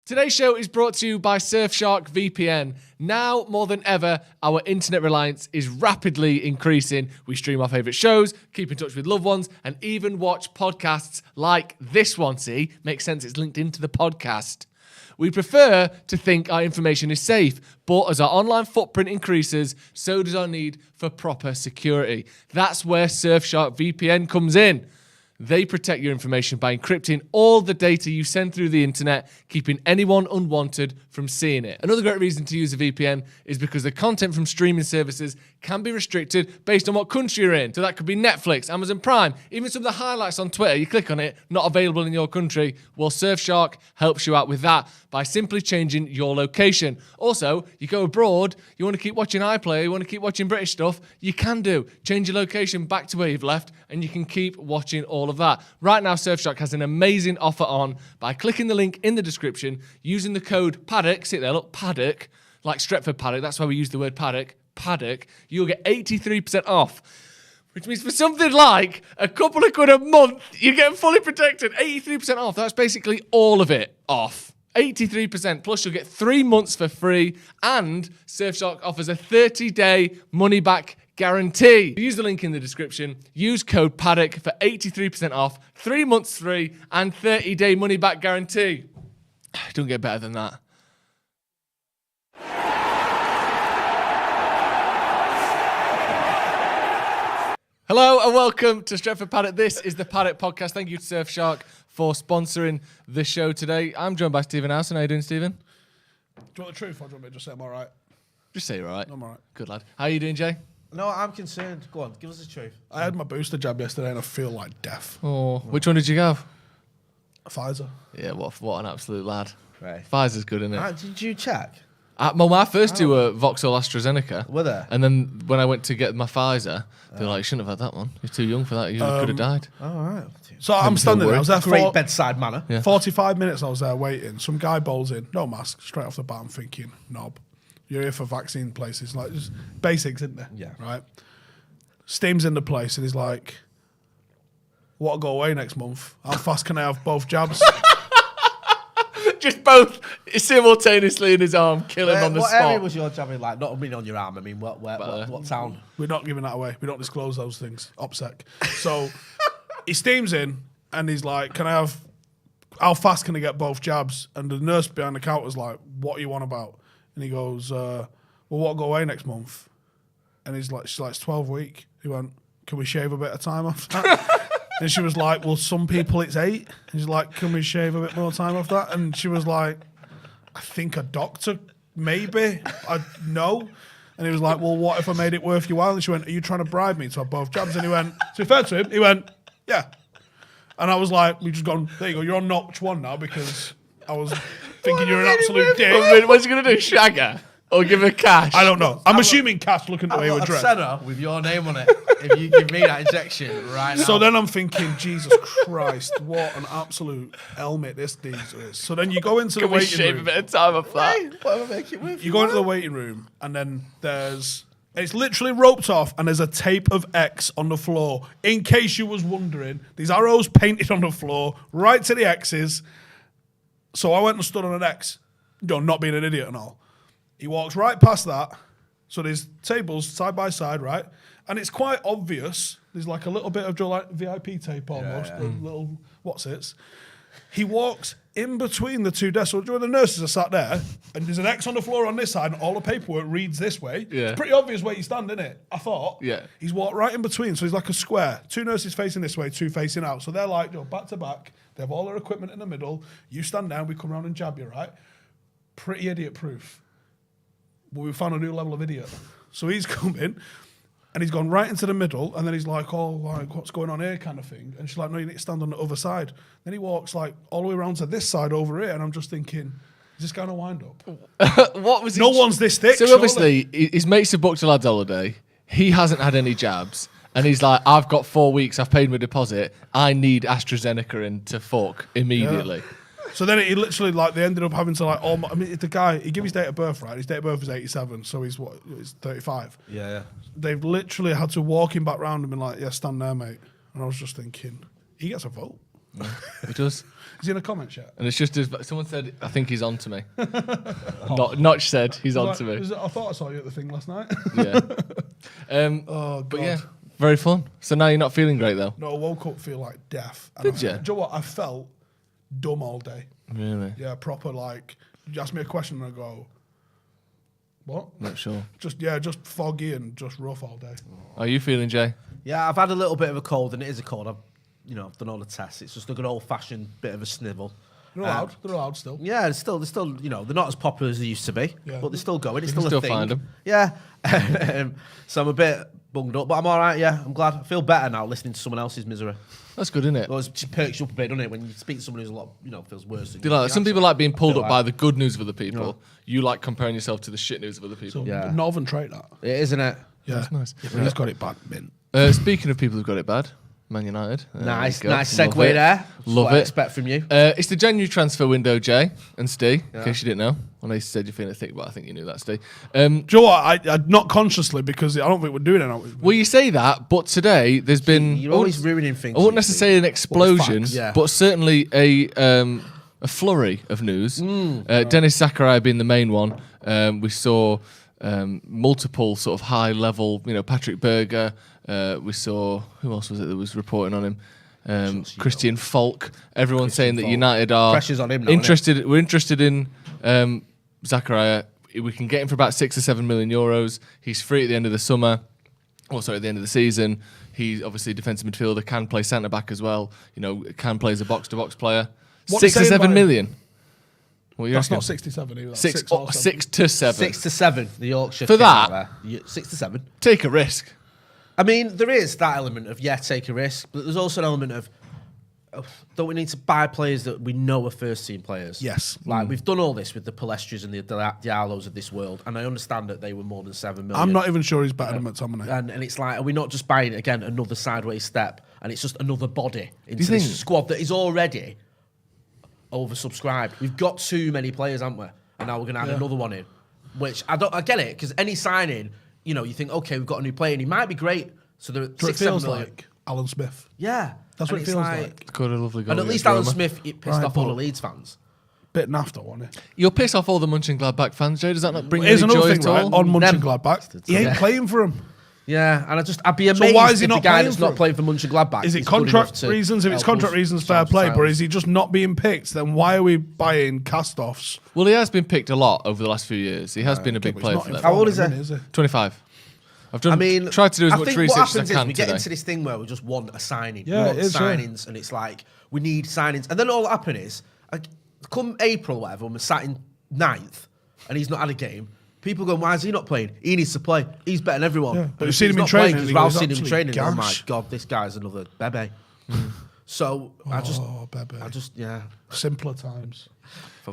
Today's show is brought to you by Surfshark VPN. Now, more than ever, our internet reliance is rapidly increasing. We stream our favourite shows, keep in touch with loved ones, and even watch podcasts like this one. See, makes sense, it's linked into the podcast. We prefer to think our information is safe, but as our online footprint increases, so does our need for proper security. That's where Surfshark VPN comes in. They protect your information by encrypting all the data you send through the internet, keeping anyone unwanted from seeing it. Another great reason to use a VPN is because the content from streaming services can be restricted based on what country you're in. So that could be Netflix, Amazon Prime, even some of the highlights on Twitter. You click on it, not available in your country. Well, Surfshark helps you out with that by simply changing your location. Also, you go abroad, you want to keep watching iPlayer, you want to keep watching British stuff, you can do. Change your location back to where you've left, and you can keep watching all of that. Right now, Surfshark has an amazing offer on by clicking the link in the description, using the code Paddock, see it there, look, Paddock, like Stretford Paddock, that's why we use the word Paddock, you'll get 83% off. Which means for something like a couple of quid a month, you get fully protected. 83% off. That's basically all of it off. 83%. Plus, you'll get 3 months for free. And Surfshark offers a 30-day money-back guarantee. Use the link in the description. Use code Paddock for 83% off, 3 months free, and 30-day money-back guarantee. Don't get better than that. Hello and welcome to Stretford Paddock. This is the Paddock Podcast. Thank you to Surfshark for sponsoring the show today. I'm joined by Stephen Howson. How you doing, Stephen? Do you want the truth or do you want me to just say I'm all right? Just say you're all right. I'm all right. Good lad. How are you doing, Jay? No, I'm concerned. Go on, give us the truth. I had my booster jab yesterday and I feel like death. Oh, which one did you have? Pfizer. Yeah, what an absolute lad. Right. Pfizer's good, isn't it? Did you check? Well, my first two were Vauxhall AstraZeneca. Were they? And then when I went to get my Pfizer, they were like, you shouldn't have had that one. You're too young for that. You could have died. All right. So I'm standing there. I was there Great for bedside manner. Yeah. 45 minutes I was there waiting. Some guy bowls in, no mask, straight off the bat. I'm thinking, knob. You're here for vaccine places. Like, just basics, isn't there? Yeah. Right? Steam's in the place and he's like, what'll go away next month? How fast can I have both jabs? Just both simultaneously in his arm, kill him on the what spot. What area was your jabbing like? Not on your arm. I mean, what town? We're not giving that away. We don't disclose those things. OPSEC. So he steams in and he's like, how fast can I get both jabs? And the nurse behind the counter was like, what are you on about? And he goes, well, what'll go away next month? And she's like, it's 12 week. He went, can we shave a bit of time off that? And she was like, well, some people it's 8. And he's like, can we shave a bit more time off that? And she was like, I think a doctor, maybe. No. And he was like, well, what if I made it worth your while? And she went, are you trying to bribe me to have both jabs? And he went, to be fair to him, he went, yeah. And I was like, we just gone, there you go, you're on notch 1 now because I was thinking you're an absolute dick. What's he going to do, shag her? Or give her cash? I don't know. I'm assuming cash looking at the way we're dressed. I've with your name on it. If you give me that injection right now. So then I'm thinking, Jesus Christ, what an absolute helmet this these is. So then you go into the Can we waiting shave room. a bit of time off that? Whatever make it worth. You go into the waiting room, and then it's literally roped off, and there's a tape of X on the floor. In case you was wondering, these arrows painted on the floor, right to the X's. So I went and stood on an X, not being an idiot and all. He walks right past that. So there's tables side by side, right? And it's quite obvious. There's like a little bit of like VIP tape almost, the little what's-its. He walks in between the two desks. So the nurses are sat there, and there's an X on the floor on this side, and all the paperwork reads this way. Yeah. It's pretty obvious where you stand, isn't it? I thought. Yeah. He's walked right in between, so he's like a square. 2 nurses facing this way, 2 facing out. So they're like, back to back. They have all their equipment in the middle. You stand down, we come around and jab you, right? Pretty idiot-proof. But we found a new level of idiot. So he's come in, and he's gone right into the middle, and then he's like, oh, like, what's going on here kind of thing. And she's like, no, you need to stand on the other side. Then he walks like all the way around to this side over here, and I'm just thinking, is this going to wind up? What was No one's this thick, So surely. obviously, his mates have booked a lad's holiday. He hasn't had any jabs. And he's like, I've got 4 weeks, I've paid my deposit. I need AstraZeneca in to fuck immediately. Yeah. So then he literally, like, they ended up having to, like, I mean, the guy, he gave his date of birth, right? His date of birth was 87, so he's 35. Yeah. They've literally had to walk him back round and been like, yeah, stand there, mate. And I was just thinking, he gets a vote. He does. Is he in a comment yet? And it's just someone said, I think he's on to me. Notch said he's on to me. I thought I saw you at the thing last night. Yeah. Oh, God. But yeah, very fun. So now you're not feeling great though. No, I woke up feel like death. And Did you? Do you know what? I felt dumb all day. Really? Yeah, proper like. You ask me a question and I go, what? Not sure. Just foggy and just rough all day. Are you feeling, Jay? Yeah, I've had a little bit of a cold, and it is a cold. I've done all the tests. It's just a good old-fashioned bit of a snivel. They're allowed. They're allowed still. Yeah, they're still, they're not as popular as they used to be, Yeah. but they're still going. It's You can still a still thing. find 'em. Yeah. So I'm a bit bunged up, but I'm all right. Yeah, I'm glad. I feel better now listening to someone else's misery. That's good, isn't it? Well, it just perks you up a bit, doesn't it? When you speak to someone who's a lot, feels worse than Do you. you like that? Some people like being pulled feel up by the good news of other people. You like comparing yourself to the shit news of other people. So Yeah. Northern trait that. It is, isn't it? Yeah. That's nice. Yeah, but he's got it bad, mint. Speaking of people who've got it bad, Man United. Nice There you go. segue Love it. there. That's Love what I it. expect from you. It's the January transfer window, Jay and Steve, in case you didn't know. I know you said you're feeling thick, but I think you knew that, Steve. Do you know what? I not consciously because I don't think we're doing it. Well, you say that, but today there's been... You're always ruining things. I wouldn't necessarily say an explosion, facts. Yeah. but certainly a flurry of news. Dennis Zakaria being the main one. We saw multiple sort of high-level, Patrick Berger. We saw... Who else was it that was reporting on him? Christian Falk. Everyone saying that Falk. United are Pressure's on him now, interested. We're interested in Zakaria. We can get him for about 6 or 7 million euros. He's free at the end of the summer. Also at the end of the season. He's obviously a defensive midfielder. Can play centre back as well. Can play as a box to box player. What 6 they or saying 7 about million. What That's not 67 either. That's 6 or 6 to 7. 6 to 7, the Yorkshire. For thing that? out there. 6 to 7. Take a risk. I mean, there is that element of, take a risk, but there's also an element of, don't we need to buy players that we know are first-team players? Yes. Like, we've done all this with the Palestris and the Diallos of this world, and I understand that they were more than 7 million. I'm not even sure he's better than McTominay. And it's like, are we not just buying, again, another sideways step, and it's just another body into think- this squad that is already oversubscribed? We've got too many players, haven't we? And now we're going to add another one in, which I get it, because any signing... you think, okay, we've got a new player, and he might be great. So there are So it 6, 7 feels million. like Alan Smith. Yeah. That's what And it it's feels like. It's got a lovely goal. And at least against Alan Roma. Smith, it pissed Right, off all the but- Leeds fans. Bit naff, wasn't it? You'll piss off all the Mönchengladbach fans, Jay. Does that not bring you Here's any another joy thing, at right? all? On Them Mönchengladbach, he ain't Yeah. playing for him. Yeah, and I'd be amazed why is he if not the guy playing that's for not him? playing for Mönchengladbach Is it good contract enough to reasons? If it's help contract us reasons, fair challenge play. titles? But is he just not being picked? Then why are we buying cast-offs? Well, he has been picked a lot over the last few years. He has been a big But he's player not for in them. How old form is at the he? minute, 25. I've done, I mean, tried to do as I much think research what as I happens can is we get today. into this thing where we just want a signing. Yeah, we want it is, yeah. signings, and it's like we need signings. And then all that happen is, come April or whatever, when we're sat in 9th, and he's not had a game, people go, why is he not playing? He needs to play. He's better than everyone. Yeah, but you've if seen he's him in not playing, training, because he Ralph's goes seen him in absolute training. Oh my gash. God, this guy's another bebe. So I just, yeah. Simpler times.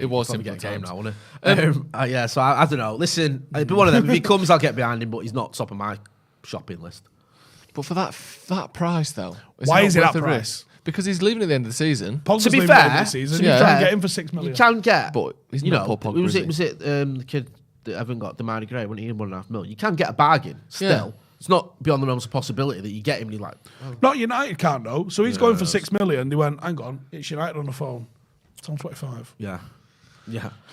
It was Probably simpler get a game times. now, wouldn't it? Yeah, so I don't know. Listen, it'd be one of them. If he comes, I'll get behind him, but he's not top of my shopping list. But for that price, though, Why not is it worth that the price? risk? Because he's leaving at the end of the season. Pogba's To be leaving at the end fair- of the season. to be you try and fair, get him for 6 million. You can get, But he's you not know, Paul Pogba, was is it? Was it the kid that haven't got Damari Gray? Wasn't he in 1.5 million? You can get a bargain still. Yeah. It's not beyond the realms of possibility that you get him and you're like, oh, Not United can't though. So he's going for 6 million. They went, hang on, it's United on the phone. It's on 25. yeah.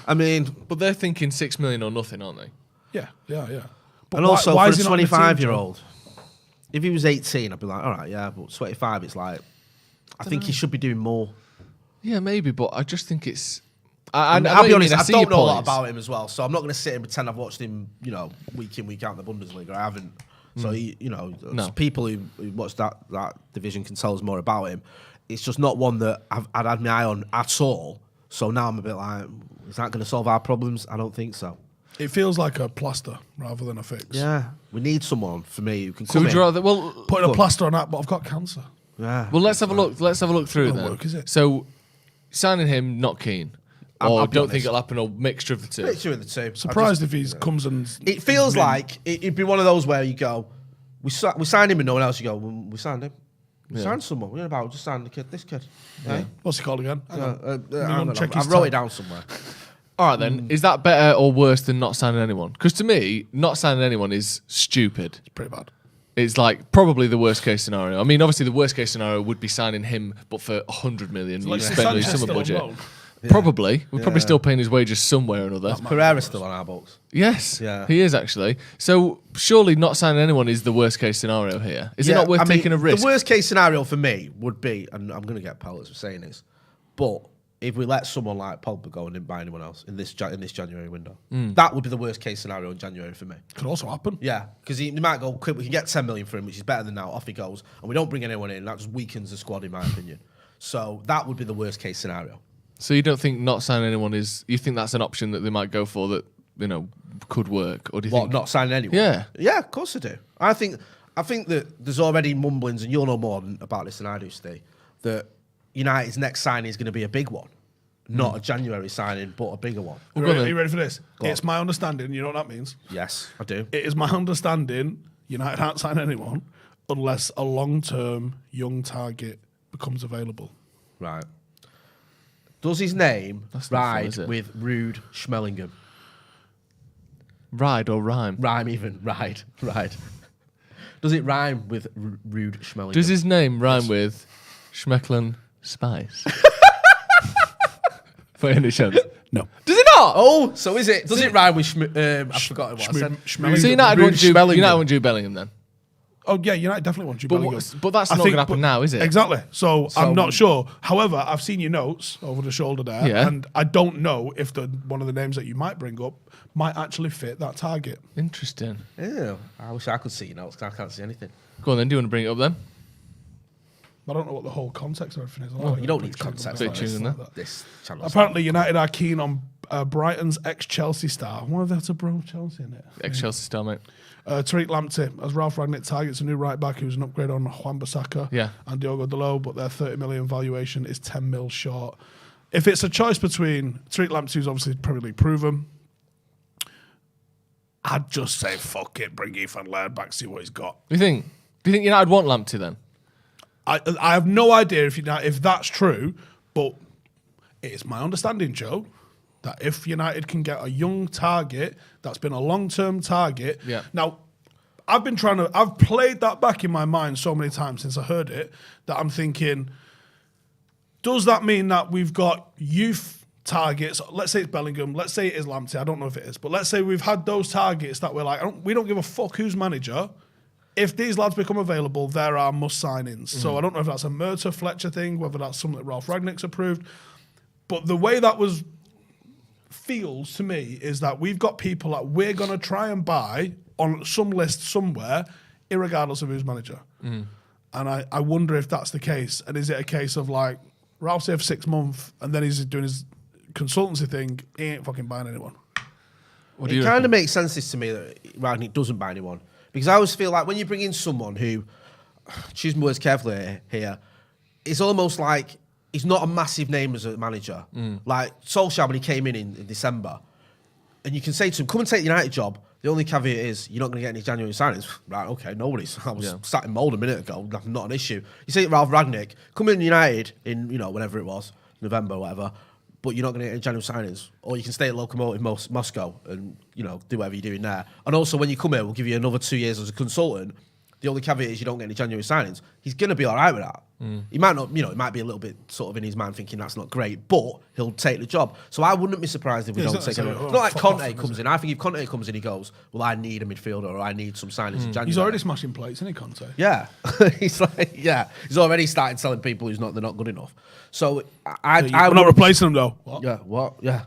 I mean, But they're thinking 6 million or nothing, aren't they? Yeah. But and also why for is a he not in the team, 25-year-old, if he was 18, I'd be like, all right, yeah, but 25, it's like, I think he should be doing more. Yeah, maybe, but I just think it's... I'll be know what you honest, mean, I see don't your know a lot points. about him as well, so I'm not going to sit and pretend I've watched him, week in, week out in the Bundesliga. I haven't. So, No. people who watch that division can tell us more about him. It's just not one that I'd had my eye on at all. So now I'm a bit like, is that going to solve our problems? I don't think so. It feels like a plaster rather than a fix. Yeah, we need someone for me who can So come would in. you rather... Well, Putting a plaster on that, but I've got cancer. Yeah. well, let's have a look. Let's have a look through it Doesn't then. work, is it? So, signing him, not keen. I'll Or be don't honest. think it'll happen, or mixture of the two. Picture of the two. Surprised if he comes and... It feels like it'd be one of those where you go, we signed him and no one else. You go, well, we signed him. We signed someone. We're about just signed this kid. Yeah. What's he called again? Hang on. I Let me don't know. check I his wrote tab. it down somewhere. All right, then. Is that better or worse than not signing anyone? Because to me, not signing anyone is stupid. It's pretty bad. It's like probably the worst case scenario. I mean, obviously the worst case scenario would be signing him, but for 100 million, you spend his summer budget. Probably. We're probably still paying his wages somewhere or another. Pereira's still on our books. Yes, he is actually. So surely not signing anyone is the worst case scenario here. Is it not worth taking a risk? The worst case scenario for me would be, and I'm going to get pellets for saying this, but if we let someone like Pogba go and didn't buy anyone else in this January window, that would be the worst case scenario in January for me. Could also happen. Yeah, because he might go, quick, we can get 10 million for him, which is better than now, off he goes, and we don't bring anyone in, that just weakens the squad in my opinion. So that would be the worst case scenario. So you don't think not signing anyone is? You think that's an option that they might go for that could work, or do you think not signing anyone? Yeah, of course I do. I think that there's already mumblings, and you'll know more about this than I do, Steve, that United's next signing is going to be a big one, not a January signing, but a bigger one. Are you ready for this? It's my understanding. You know what that means? Yes, I do. It is my understanding United aren't signing anyone unless a long-term young target becomes available. Right. Does his name ride fun, with Rude Schmellingham? Ride or rhyme? Rhyme even. Ride. Does it rhyme with Rude Schmellingham? Does his name rhyme with Schmecklen Spice? For any chance? No. Does it not? Oh, so is it? Does it rhyme with I forgot what I said. So United won't do Bellingham then? Oh, yeah, United definitely want you. But that's not going to happen now, is it? Exactly. So I'm not sure. However, I've seen your notes over the shoulder there, and I don't know if one of the names that you might bring up might actually fit that target. Interesting. Yeah, I wish I could see your notes because I can't see anything. Go on then, do you want to bring it up then? I don't know what the whole context of everything is. Well, you don't need context. This channel. Apparently, United are keen on Brighton's ex-Chelsea star. Why have they had to bro Chelsea in it? Ex-Chelsea star, mate. Tariq Lamptey, as Ralph Rangnick targets a new right-back who's an upgrade on Wan-Bissaka and Diogo Dalot, but their 30 million valuation is 10 mil short. If it's a choice between Tariq Lamptey, who's obviously Premier League proven, I'd just say, fuck it, bring Ethan Laird back, see what he's got. Do you think United want Lamptey then? I have no idea if that's true, but it is my understanding, Joe, that if United can get a young target that's been a long-term target. Yeah. Now, I've played that back in my mind so many times since I heard it that I'm thinking, does that mean that we've got youth targets? Let's say it's Bellingham. Let's say it is Lamptey. I don't know if it is, but let's say we've had those targets that we're like, we don't give a fuck who's manager. If these lads become available, there are must signings. So I don't know if that's a Murta Fletcher thing, whether that's something that Ralph Rangnick's approved. But the way that feels to me is that we've got people that we're going to try and buy on some list somewhere, irregardless of who's manager. And I wonder if that's the case. And is it a case of like, Ralph's here for 6 months and then he's doing his consultancy thing, he ain't fucking buying anyone. It kind of makes sense to me that Rangnick doesn't buy anyone. Because I always feel like when you bring in someone who, choose my words carefully here, it's almost like he's not a massive name as a manager. Like Solskjaer, when he came in December, and you can say to him, come and take the United job. The only caveat is you're not going to get any January signings. Right, okay, no worries. I was sat in mould a minute ago, not an issue. You say to Ralph Rangnick, come in United in, whenever it was, November, whatever, but you're not going to get any January signings. Or you can stay at Lokomotiv Moscow and, do whatever you're doing there. And also, when you come here, we'll give you another 2 years as a consultant. The only caveat is you don't get any January signings. He's going to be all right with that. He might not, it might be a little bit sort of in his mind thinking that's not great, but he'll take the job. So I wouldn't be surprised if we don't take him. It's not like Conte comes in. I think if Conte comes in, he goes, well, I need a midfielder or I need some signings in January. He's already smashing plates, isn't he, Conte? Yeah. He's already started telling people they're not good enough. So we're not replacing him though. What? Yeah, what? Yeah.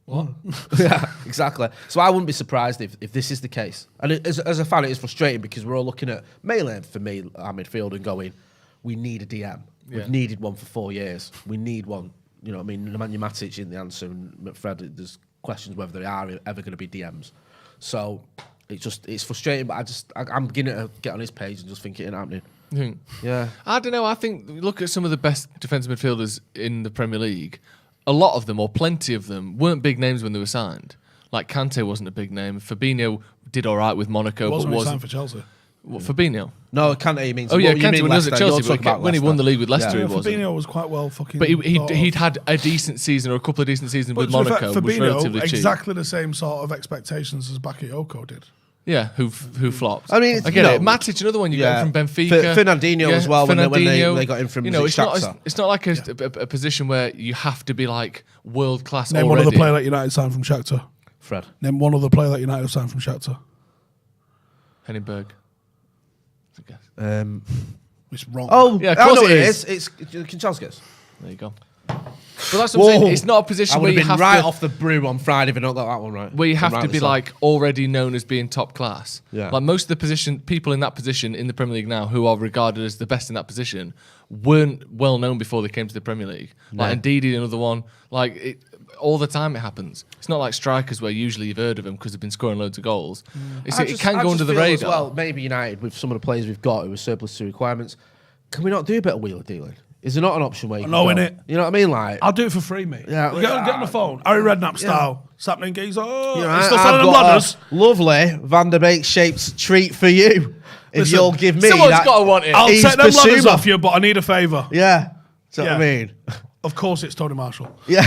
What? Yeah, exactly. So I wouldn't be surprised if this is the case. And as a fan, it is frustrating because we're all looking at mainly for me, our midfield, and going, we need a DM. We've needed one for 4 years. We need one. Nemanja Matic in the answer, and McFred, there's questions whether they are ever going to be DMs. So it's frustrating, but I'm beginning to get on his page and just think it ain't happening. You think? Yeah. I don't know. I think, look at some of the best defensive midfielders in the Premier League. A lot of them, or plenty of them, weren't big names when they were signed. Like Kante wasn't a big name. Fabinho did all right with Monaco, but wasn't signed for Chelsea. What, Fabinho? No, Kante means. Oh yeah, Kante when he was at Chelsea, but when he won the league with Leicester, yeah, he wasn't. Fabinho was quite well fucking. But he'd had a decent season or a couple of decent seasons with Monaco. Fabinho, was relatively cheap. Exactly the same sort of expectations as Bakayoko did. Yeah, who flopped. I mean, I get it. Matic, another one you get from Benfica. Fernandinho as well, when they got him from Shakhtar. It's not like a position where you have to be like world class. Name one other player that United signed from Shakhtar. Fred. Name one other player that United signed from Shakhtar. Henningberg. It's wrong. Oh, yeah, of course it is. It's Kanchelskis. There you go. But that's what I'm saying. It's not a position where you have right to, off the brew on Friday if I not got that one right. Where you have to be like already known as being top class. Yeah. Like most of the people in that position in the Premier League now who are regarded as the best in that position weren't well known before they came to the Premier League. Like Ndidi, another one. Like all the time it happens. It's not like strikers where usually you've heard of them because they've been scoring loads of goals. It can go under the radar. As well, maybe United with some of the players we've got who are surplus to requirements. Can we not do a bit of wheeler dealing? Is there not an option where you know, innit? You know what I mean? Like, I'll do it for free, mate. Yeah, get on the phone. Harry Redknapp style. Sapling geese. Oh, you know, he's still selling them got ladders. a lovely Van der Beek shaped treat for you. If Listen, you'll give me someone's that, got to want it. I'll He's take them ladders Basuma. off you, but I need a favour. Yeah. Do you know what I mean? Of course, it's Tony Marshall. Yeah.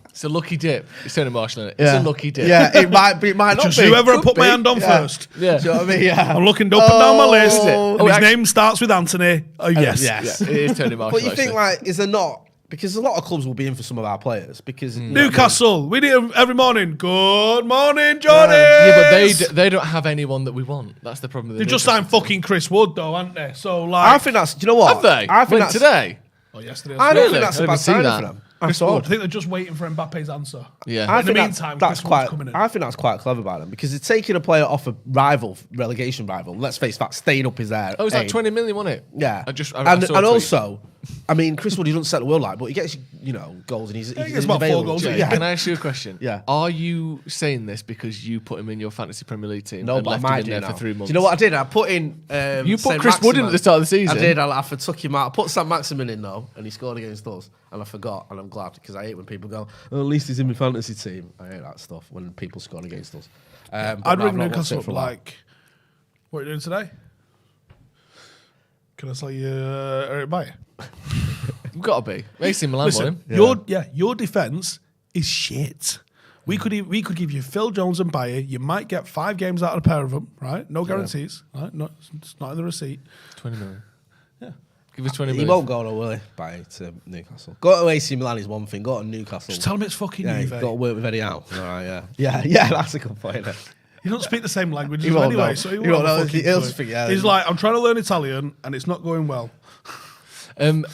It's a lucky dip. It's Tony Marshall in it. It's a lucky dip. Yeah, it might be. It might not Just be. whoever I Could put my be. hand on first. Yeah. Do you know what I mean? Yeah. I'm looking up and down my list. Oh, And his name starts with Anthony. Oh, yes. Yes. Yeah, it is Tony Marshall. But you think, actually. like, is there not? Because a lot of clubs will be in for some of our players. Because Newcastle. We need him every morning. Good morning, Johnny. Yeah, but they don't have anyone that we want. That's the problem. With They the just Newcastle signed fucking Chris Wood, though, haven't they? So, like. I think that's. Do you know what? Have they? I think When, that's today. Oh, yesterday. I don't Really? think that's I a bad didn't see signing that. for them. Chris Wood. I think they're just waiting for Mbappe's answer. Yeah. I In the think meantime, that's Chris Wood's quite. coming in. I think that's quite clever by them because they're taking a player off a rival, relegation rival. Let's face that, staying up is there. Oh, it was like 20 million, wasn't it? Yeah, I saw a and tweet. also, I mean, Chris Wood, he doesn't set the world light, but he gets goals and he's gets about 4 available. goals a Yeah. year. Can I ask you a question? Yeah. Are you saying this because you put him in your fantasy Premier League team No, and but I left might him in do there now. for 3 months? Do you know what I did? I put in. You put Saint Chris Wood in Maximin. at the start of the season. I did. I took him out. I put Sam Maximin in though, and he scored against us. And I forgot, and I'm glad because I hate when people go, "Oh, at least he's in my fantasy team." I hate that stuff when people score against us. I'd no, I've ring not watched Newcastle it up for a while. like, what are you doing today? Can I sell you Eric Bayer? You've got to be. AC Milan won him. Your defence is shit. We could give you Phil Jones and Bayer. You might get 5 games out of a pair of them, right? No guarantees. Right? No, it's not in the receipt. 20 million. Yeah. Give us 20 He million. won't go, no, will he? By to Newcastle. Go to AC Milan is one thing. Go to Newcastle. Just tell him it's fucking yeah, you've Juve. got to work with Eddie Howe. All right, yeah. That's a good point. You don't speak the same language He won't anyway, know. so He he won't won't know. fucking He'll do just it. think, yeah, He's like, I'm trying to learn Italian and it's not going well.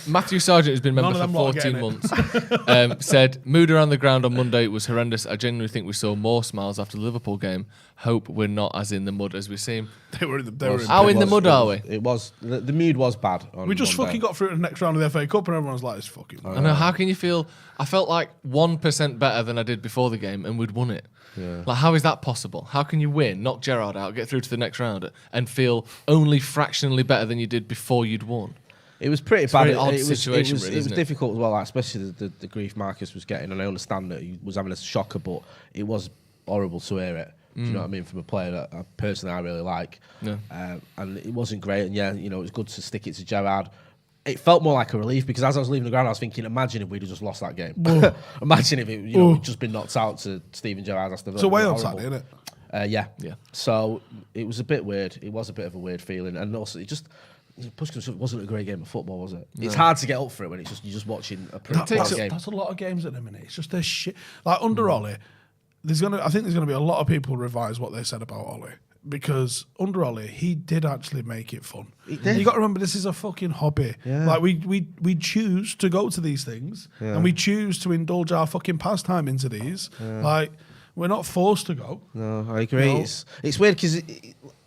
Matthew Sargent, who's been a None member of for them 14 lot are months, said, mood around the ground on Monday was horrendous. I genuinely think we saw more smiles after the Liverpool game. Hope we're not as in the mud as we seem. They were in the How in the mud are we? It was. The mood was bad. We just fucking got through to the next round of the FA Cup and everyone's like, it's fucking I know, how can you feel? I felt like 1% better than I did before the game and we'd won it. Yeah. Like, how is that possible? How can you win, knock Gerrard out, get through to the next round and feel only fractionally better than you did before you'd won? It was pretty It's bad. a very odd situation, it really, was isn't it? difficult as well, like, especially the grief Marcus was getting. And I understand that he was having a shocker, but it was horrible to hear it. Do you know what I mean? From a player that personally I really like. Yeah. And it wasn't great. And yeah, it was good to stick it to Gerrard. It felt more like a relief because as I was leaving the ground, I was thinking, imagine if we'd have just lost that game. Imagine if we'd just been knocked out to Steven Gerrard. It's a Wales side, isn't it? Yeah. Yeah. So it was a bit weird. It was a bit of a weird feeling. And also, it wasn't a great game of football, was it? No. It's hard to get up for it when you're just watching a pretty bad game. That's a lot of games at the minute. It's just this shit. Like under Ollie, I think there's gonna be a lot of people revise what they said about Ollie. Because under Ollie, he did actually make it fun. He did. You got to remember, this is a fucking hobby. Yeah. Like we choose to go to these things, and we choose to indulge our fucking pastime into these. Like we're not forced to go. No, I agree. No. It's weird because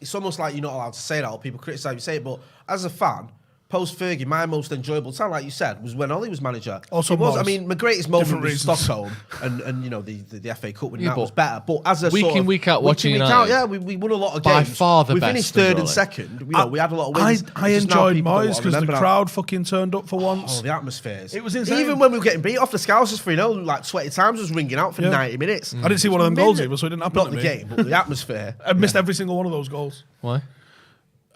it's almost like you're not allowed to say that or people criticise you say it. But as a fan, post Fergie, my most enjoyable time, like you said, was when Ollie was manager. Also, it was. Moyes. I mean, my greatest moment Different was reasons. Stockholm and the FA Cup winning Yeah, that but was better. But as a week sort in, of, week out watching week in, week United, out, yeah, we won a lot of by games. far the we best finished under third and Ollie. second. We had a lot of I wins. I It's just now enjoyed people don't Moyes because the remember that. crowd fucking turned up for once. Oh, the atmospheres. It was insane. Even when we were getting beat off the Scousers 3-0, like 20 times was ringing out for 90 minutes. I didn't see one of them goals either, so it didn't happen Not to the me. game, but the atmosphere. I missed every single one of those goals. Why?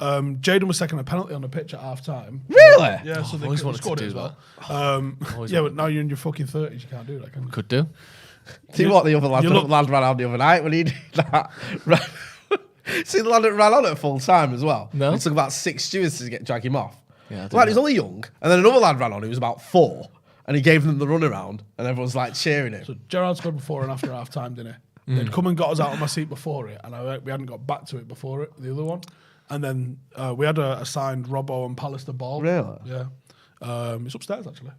Jaden was taking a penalty on the pitch at half time. Really? Yeah, so they always wanted to scored it do as well. Always Yeah, but now you're in your fucking 30s, you can't do that, can you? Could do. See what the other lad ran on the other night when he did that? See the lad that ran on at full time as well? No. It took about 6 stewards to drag him off. Yeah, Like, he's only young. And then another lad ran on who was about 4. And he gave them the runaround. And everyone's like cheering him. So Gerrard scored before and after half time, didn't he? They'd come and got us out of my seat before it, and we hadn't got back to it before it, the other one. And then we had a signed Robbo and Pallister ball. Really? Yeah. It's upstairs, actually.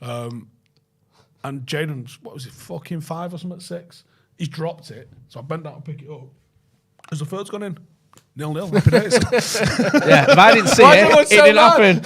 And Jaden's, what was it, fucking 5 or something, 6? He's dropped it, so I bent down to pick it up. Has the third's gone in? 0-0, happy days. Yeah, if I didn't see it didn't happen.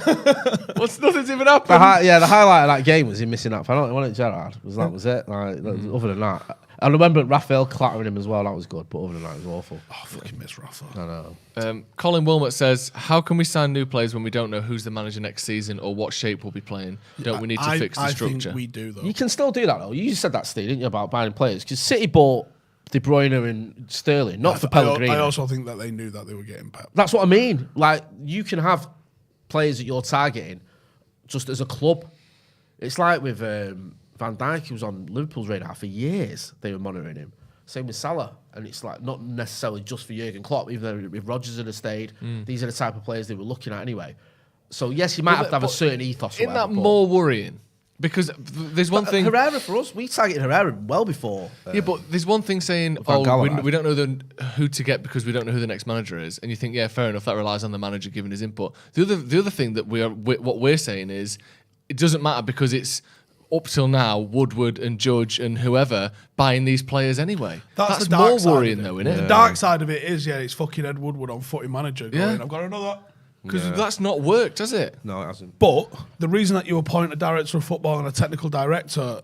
Nothing's even happened. The highlight of that game was him missing that penalty, wasn't it, Gerrard? That was it. Like, other than that. I remember Raphael clattering him as well, that was good, but other than that, it was awful. Oh, I fucking miss Rafa. I know. Colin Wilmot says, how can we sign new players when we don't know who's the manager next season or what shape we'll be playing? Don't we need to fix the structure? I think we do, though. You can still do that, though. You said that, Steve, didn't you, about buying players? Because City bought De Bruyne and Sterling, not for Pellegrini. I also think that they knew that they were getting Pep. That's what I mean. Like, you can have players that you're targeting just as a club. It's like with Van Dijk, who was on Liverpool's radar for years. They were monitoring him. Same with Salah. And it's like not necessarily just for Jurgen Klopp, even though if Rodgers had stayed, these are the type of players they were looking at anyway. So, yes, you might have to have a certain ethos. Isn't that more worrying? Because there's one thing... Herrera, for us, we targeted Herrera well before. Yeah, but there's one thing saying, we don't know who to get because we don't know who the next manager is. And you think, yeah, fair enough, that relies on the manager giving his input. The other thing that what we're saying is, it doesn't matter because it's up till now, Woodward and Judge and whoever buying these players anyway. That's the more dark side worrying, of it. though, isn't it? The dark side of it is, it's fucking Ed Woodward on footy manager going, I've got to know that. Because that's not worked, has it? No, it hasn't. But the reason that you appoint a director of football and a technical director,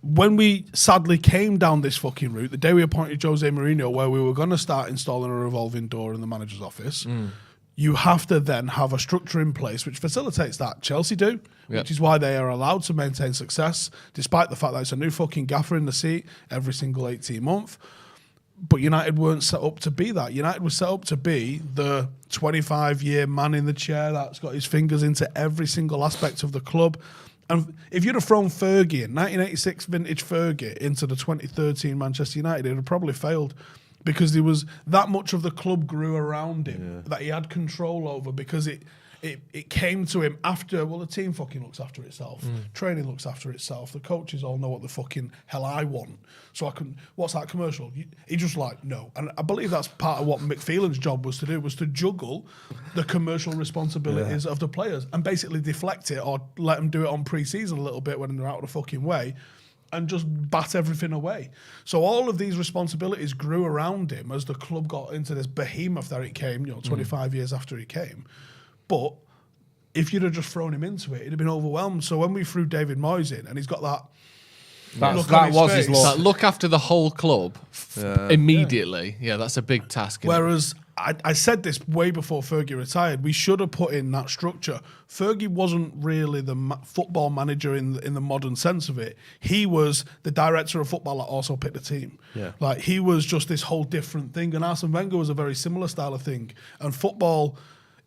when we sadly came down this fucking route, the day we appointed Jose Mourinho, where we were going to start installing a revolving door in the manager's office, you have to then have a structure in place which facilitates that. Chelsea do, which is why they are allowed to maintain success, despite the fact that it's a new fucking gaffer in the seat every single 18 months. But United weren't set up to be that. United was set up to be the 25-year man in the chair that's got his fingers into every single aspect of the club. And if you'd have thrown Fergie in, 1986 vintage Fergie, into the 2013 Manchester United, it would have probably failed. Because there was that much of the club grew around him that he had control over, because it came to him after, well, the team fucking looks after itself. Training looks after itself. The coaches all know what the fucking hell I want. So what's that commercial? He just like, no. And I believe that's part of what McPheelan's job was to do, was to juggle the commercial responsibilities of the players and basically deflect it or let them do it on pre-season a little bit when they're out of the fucking way, and just bat everything away. So all of these responsibilities grew around him as the club got into this behemoth that it came, 25 years after he came. But if you'd have just thrown him into it, he'd have been overwhelmed. So when we threw David Moyes in, and he's got that look on his face, that look after the whole club immediately. Yeah, that's a big task. Whereas I said this way before Fergie retired, we should have put in that structure. Fergie wasn't really the football manager in the modern sense of it. He was the director of football that also picked the team. Yeah. Like, he was just this whole different thing. And Arsene Wenger was a very similar style of thing. And football,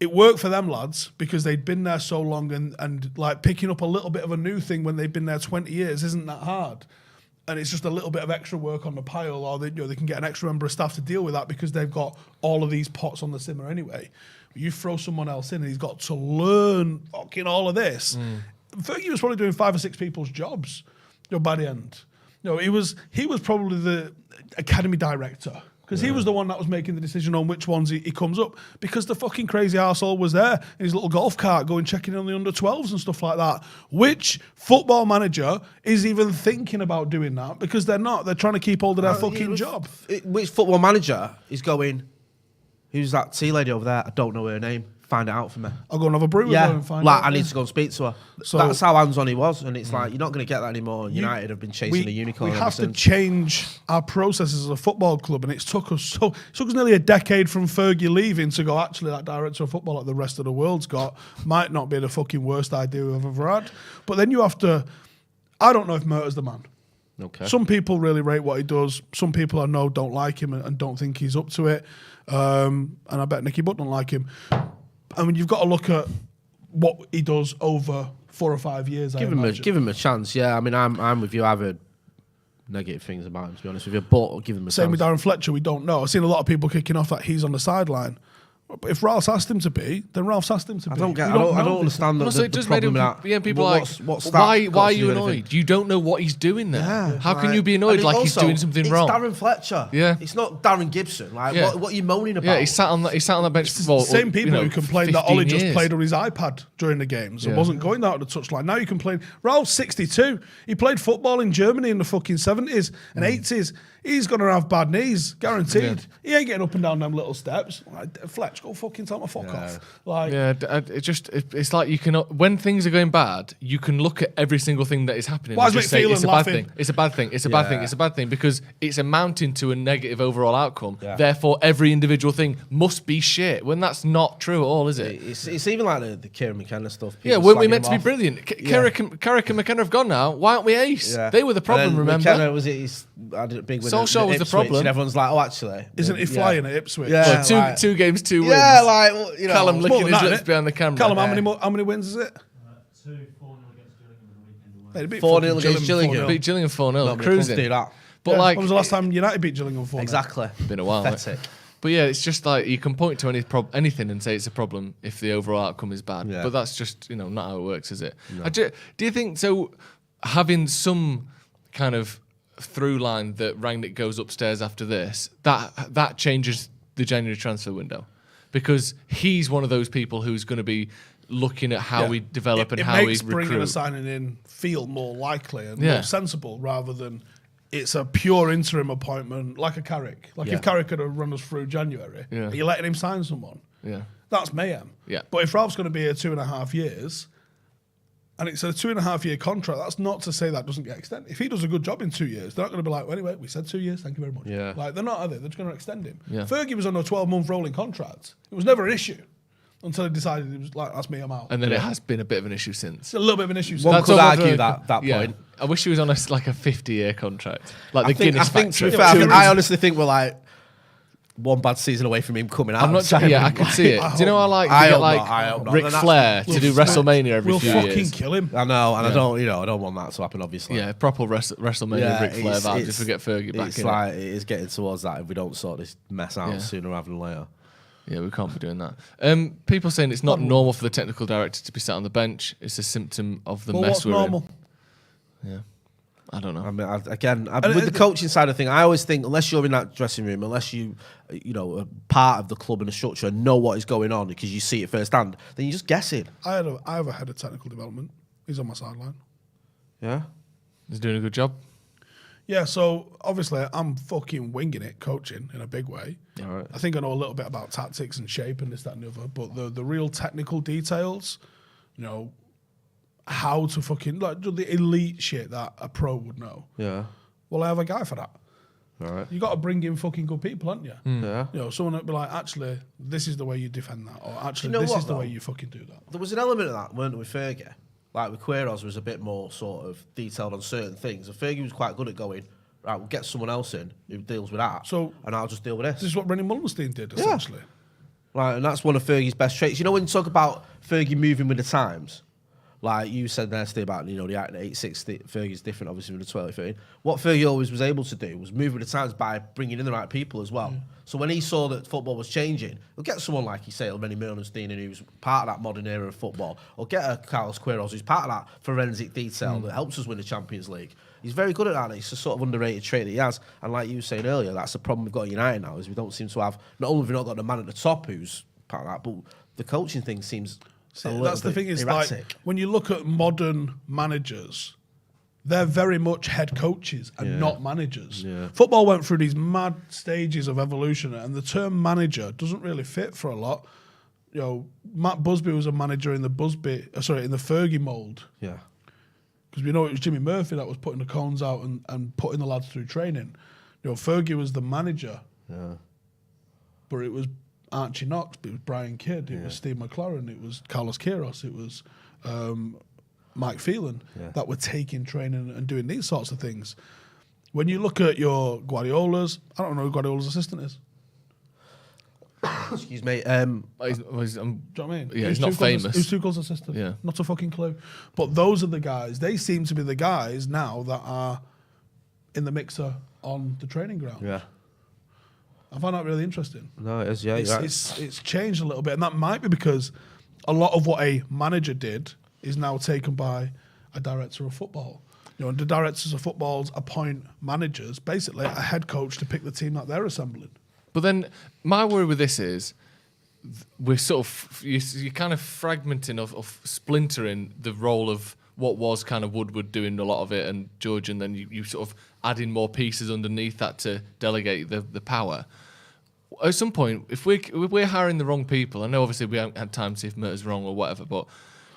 it worked for them lads because they'd been there so long, and like picking up a little bit of a new thing when they've been there 20 years isn't that hard. And it's just a little bit of extra work on the pile, or they can get an extra member of staff to deal with that because they've got all of these pots on the simmer anyway. You throw someone else in and he's got to learn fucking all of this. Fergie was probably doing 5 or 6 people's jobs by the end. He was probably the academy director, because he was the one that was making the decision on which ones he comes up, because the fucking crazy arsehole was there in his little golf cart going checking in on the under-12s and stuff like that. Which football manager is even thinking about doing that? Because they're not. They're trying to keep hold of their fucking job. Which football manager is going, who's that tea lady over there? I don't know her name. Find it out for me. I'll go and have a brew with her and find out. I need to go and speak to her. So that's how hands-on he was, and it's like, you're not going to get that anymore. United have been chasing a unicorn. We have to change our processes as a football club, and it took us nearly a decade from Fergie leaving to go, actually, that director of football that the rest of the world's got might not be the fucking worst idea we've ever had. But then you have to, I don't know if Murtaugh's the man. Okay. Some people really rate what he does. Some people I know don't like him and don't think he's up to it. And I bet Nicky Butt don't like him. I mean, you've got to look at what he does over 4 or 5 years. Give him a chance. Yeah, I mean, I'm with you. I've heard negative things about him, to be honest with you. But I'll give him a Same with chance. Darren Fletcher, we don't know. I've seen a lot of people kicking off that he's on the sideline. But if Ralph's asked him to be, then Ralph's asked him to be. I don't get. We I don't know. understand the, Also, the, it the just made problem him, with that. yeah, people What- are what's like, that why got are to do you with annoyed? anything? You don't know what he's doing there. Yeah, How can like- you be annoyed and like also, he's doing something it's wrong? Darren Fletcher. Yeah. It's not Darren Gibson. Like, Yeah. what are you moaning about? Yeah, he sat on that bench for The same people who complained that 15 Ollie just years. played on his iPad during the games and Yeah. wasn't going out to the touchline. Now you complain. Ralph's 62. He played football in Germany in the fucking 70s and 80s. He's going to have bad knees, guaranteed. Yeah. He ain't getting up and down them little steps. Like, Fletch, go fucking tell my fuck off. Like, Yeah, it's like you can, when things are going bad, you can look at every single thing that is happening Why and is just say McPhelan it's a bad laughing? thing. It's a bad thing. It's a bad thing. Yeah. It's a bad thing because it's amounting to a negative overall outcome. Yeah. Therefore, every individual thing must be shit. When that's not true at all, is it? It's even like the Kieran McKenna stuff. Yeah, people weren't we slagging meant to him be off. brilliant? Carrick and McKenna have gone now. Why aren't we ace? Yeah. They were the problem, And then remember? McKenna was I did a big win. Solskjaer was the Ipswich, problem. And everyone's like, oh, actually. isn't he yeah. flying at Ipswich? Yeah. Well, like- two games, 2 wins. Yeah, like, well, you know. Callum It's more licking than his that, lips innit? behind the camera. Callum, Yeah. how many wins is it? 2-4-0 against Gillingham the weekend away. They beat 4-0 fucking against Gillingham. 4-0. Beat Gillingham 4-0, Not many clubs do cruising. that. But Yeah, like, when was the last time United beat Gillingham 4-0? Exactly. been a while. Pathetic. But yeah, it's just like you can point to anything and say it's a problem if the overall outcome is bad. Yeah. But that's just not how it works, is it? Do you think so? Having some kind of through line that Rangnick goes upstairs after this, that changes the January transfer window, because he's one of those people who's going to be looking at how Yeah. we develop and it how we makes bringing a recruit. signing in feel more likely and Yeah. more sensible rather than it's a pure interim appointment like a Carrick. Like Yeah. if Carrick had run us through January, Yeah. are you letting him sign someone? Yeah. That's mayhem. Yeah. But if Ralph's going to be here 2.5 years, and it's a 2.5 year contract, that's not to say that doesn't get extended. If he does a good job in 2 years, they're not going to be like, well, anyway, we said 2 years, thank you very much. Yeah. Like, they're not, are they? They're just going to extend him. Yeah. Fergie was on a 12-month rolling contract. It was never an issue until he decided it was like, that's me, I'm out. And then it has been a bit of an issue since. It's a little bit of an issue. One That's could all argue very- that point. I wish he was on a 50-year contract, like the I think, Guinness to be factory. fair, I honestly think we're like one bad season away from him coming out. I'm not. Simon. Yeah, I could see it. I Do you know how like I you get hope like not, I hope not. Ric Then that's- Flair to do WrestleMania every We'll few fucking years? kill him. I know, and I don't want that to happen. Obviously, Yeah, proper WrestleMania Ric Flair vibes if we get Fergie back It's in. like it is getting towards that if we don't sort this mess out Yeah. sooner rather than later. Yeah, we can't be doing that. People saying it's not normal for the technical director to be sat on the bench. It's a symptom of the Well, mess what's we're normal? in. Yeah, I don't know. I mean, with the coaching side of thing, I always think unless you're in that dressing room, unless you are part of the club and the structure and know what is going on because you see it firsthand, then you're just guessing. I have a head of technical development. He's on my sideline. Yeah. He's doing a good job. Yeah, so obviously I'm fucking winging it, coaching in a big way. All right. I think I know a little bit about tactics and shape and this, that, and the other, but the real technical details, how to fucking like the elite shit that a pro would know. Yeah. Well, I have a guy for that. All right. You got to bring in fucking good people, haven't you? Yeah. Someone that'd be like, actually, this is the way you defend that, or actually, Do you know this what, is the though? way you fucking do that. There was an element of that, weren't there, with Fergie? Like with Queiroz was a bit more sort of detailed on certain things. And Fergie was quite good at going, right, we'll get someone else in who deals with that. So- and I'll just deal with this. This is what Brendan Mullenstein did, essentially. Like, and that's one of Fergie's best traits. You know, when you talk about Fergie moving with the times, like you said there, Steve, about, the 860, Fergie's different, obviously, with the 1213. What Fergie always was able to do was move with the times by bringing in the right people as well. So when he saw that football was changing, he'll get someone like, you say, Lenny Milnerstein, who's part of that modern era of football, or get a Carlos Queiroz, who's part of that forensic detail that helps us win the Champions League. He's very good at that. It's a sort of underrated trait that he has. And like you were saying earlier, that's the problem we've got at United now, is we don't seem to have, not only have we not got the man at the top who's part of that, but the coaching thing seems That's the thing is erratic. like when you look at modern managers, they're very much head coaches and not managers. Yeah. Football went through these mad stages of evolution, and the term manager doesn't really fit for a lot. Matt Busby was a manager in the Fergie mould, Yeah. because we know it was Jimmy Murphy that was putting the cones out and putting the lads through training. Fergie was the manager, but it was Archie Knox, but it was Brian Kidd, it was Steve McLaren, it was Carlos Queiroz, it was Mike Phelan that were taking training and doing these sorts of things. When you look at your Guardiola's, I don't know who Guardiola's assistant is. Excuse me. I'm, Do you know what I mean? Yeah, he's not famous. Who's Tuchel's assistant? Yeah. Not a fucking clue. But those are the guys. They seem to be the guys now that are in the mixer on the training ground. Yeah. I find that really interesting. No, it is. Yeah, It's changed a little bit, and that might be because a lot of what a manager did is now taken by a director of football. You know, the directors of footballs appoint managers, basically a head coach, to pick the team that they're assembling. But then my worry with this is we're sort of you're kind of fragmenting of splintering the role of what was kind of Woodward doing a lot of it and George, and then you sort of add in more pieces underneath that to delegate the power. At some point, if we're hiring the wrong people, I know obviously we haven't had time to see if Murtagh's wrong or whatever, but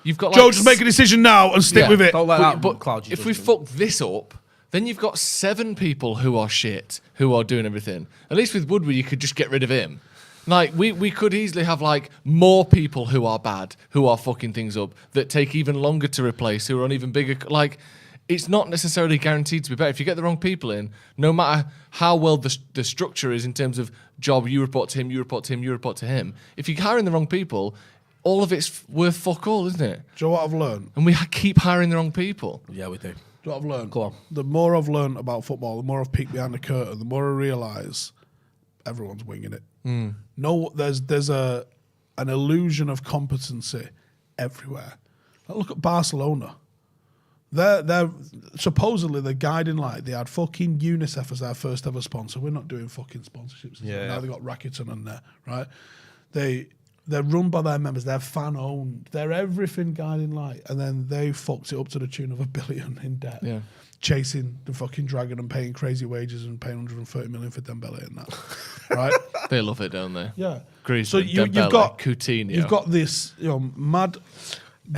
you've got Joe, just make a decision now and stick with it. Don't let that but cloud your if we judgment. fuck this up, then you've got 7 people who are shit, who are doing everything. At least with Woodward, you could just get rid of him. Like, we could easily have, like, more people who are bad, who are fucking things up, that take even longer to replace, who are on even bigger... Like, it's not necessarily guaranteed to be better. If you get the wrong people in, no matter how well the structure is in terms of job, you report to him, you report to him, you report to him. If you're hiring the wrong people, all of it's worth fuck all, isn't it? Do you know what I've learned? And we keep hiring the wrong people. Yeah, we do. Do you know what I've learned? Go on. The more I've learned about football, the more I've peeked behind the curtain, the more I realise everyone's winging it. No, there's an illusion of competency everywhere. Like, look at Barcelona. They're supposedly the guiding light. They had fucking UNICEF as their first ever sponsor. We're not doing fucking sponsorships. Now they got Rakuten on there, right? They're run by their members. They're fan owned. They're everything guiding light, and then they fucked it up to the tune of $1 billion in debt. Yeah. Chasing the fucking dragon and paying crazy wages and paying 130 million for Dembele and that, right? They love it, don't they? Yeah. Griezmann, So you've Dembele, got Coutinho. You've got this, mad